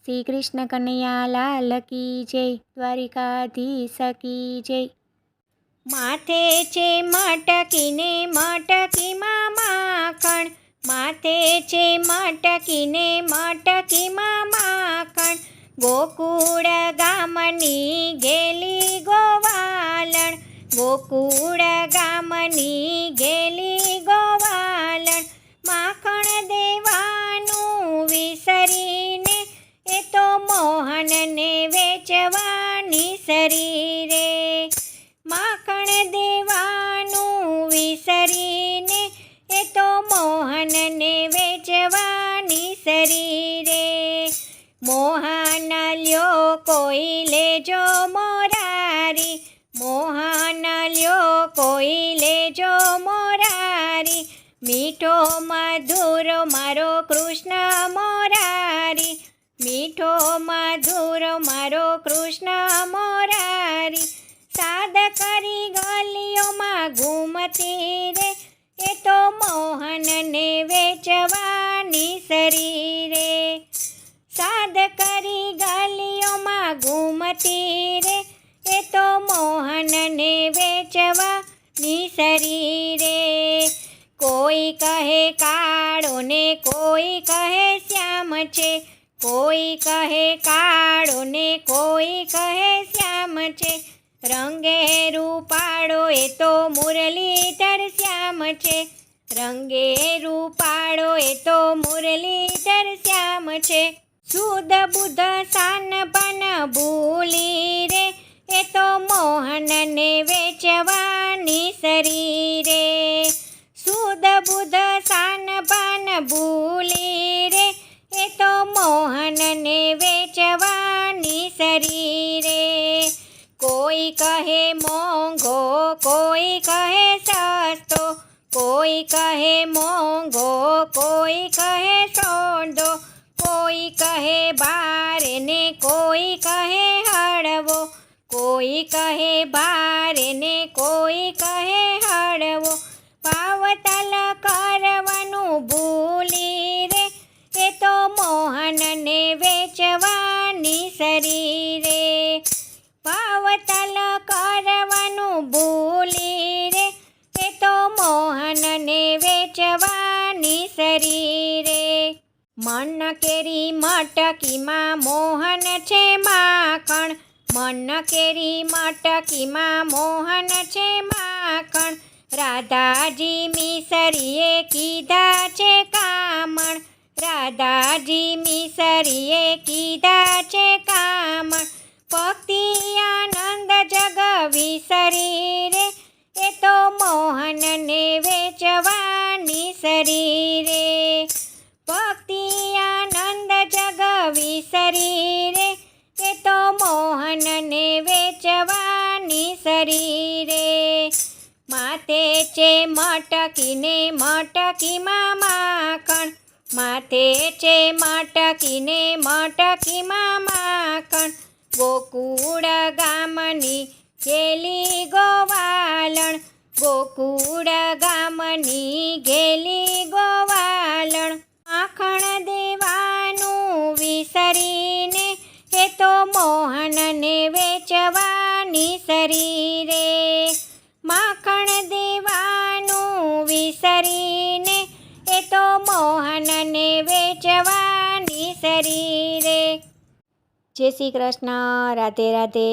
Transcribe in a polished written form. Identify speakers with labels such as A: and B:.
A: શ્રી કૃષ્ણ કનૈયા લાલ કી જય, દ્વારિકાધીશ કી જય। માથે છે મટકીને મટકીમાં માખણ, માથે છે મટકીને મટકીમાં માખણ, ગોકુળ ગામની ગેલી ગોવાલણ, ગોકુળ ગામની ગેલી ગોવાલણ, માખણ દેવાનું વિસરીને એ તો મોહનને વેચવાની શરીરે, માખણ દેવાનું વિસરીને એ તો મોહનને વેચવાની શરીરે, મોહન લ્યો કોઈ લેજો મોરારી, મોહન લ્યો કોઈ લેજો મોરારી, મીઠો મધુર મારો કૃષ્ણ મોરારી, મીઠો મધુર મારો કૃષ્ણ મોરારી, સાદ કરી ગલીઓમાં ઘૂમતી રે એ તો મોહનને વેચવાની શરીરે, સાદ કરી ગલીઓમાં ઘૂમતી રે એ તો મોહનને વેચવાની શરીરે, કોઈ કહે કાળો ને કોઈ કહે શ્યામ છે, કોઈ કહે કાળો ને કોઈ કહે શ્યામ છે, રંગે રૂપાળો એ તો મુરલીધર શ્યામ છે, રંગે રૂપાળો એ તો મુરલીધર શ્યામ છે, શુદ્ધ બુદ્ધ શાન પણ ભૂલી રે એ તો મોહનને વેચવાની શરીરે, શુદ્ધ બુદ્ધ શાન પણ ભૂલી રે એ તો મોહનને વેચવાની શરીરે, કોઈ કહે મોંઘો કોઈ કહે સસ્તો, કોઈ કહે મોંઘો કોઈ કહે સોંધો, કોઈ કહે ભારે ને કોઈ કહે હળવો, કોઈ કહે ભારે ને કોઈ કહે હળવો, પાવતલ કરવાનું ભૂલી રે એ તો મોહનને વેચવાની શરીરે, પાવતલ કરવાનું ભૂલી રે એ તો મોહનને વેચવાની શરીરે, મન કેરી મટકીમાં મોહન છે માખણ, મન કેરી મટકીમાં મોહન છે માખણ, રાધાજી મિસરીએ કીધા છે કામણ, રાધાજી મિસરીએ કીધા છે કામણ, ભક્તિ આનંદ જગ વિસરી રે એ તો મોહનને વેચવાની શરીરે, ભક્તિ આનંદ જગ વિસરી રે એ તો મોહનને વેચવાની શરીરે, માથે છે મટકીને મટકીમાં માખણ, માથે છે મટકીને મટકીમાં માખણ, ગોકુળ ગામની ગેલી ગોવાલણ, ગોકુળ ગામની ગેલી ગોવાલણ, માખણ દેવાનું વિસરીને એ તો મોહનને વેચવાની શરીરે, માખણ દેવાનું વિસરીને એ તો મોહનને વેચવાની શરીરે। જય શ્રી કૃષ્ણ, રાધે રાધે।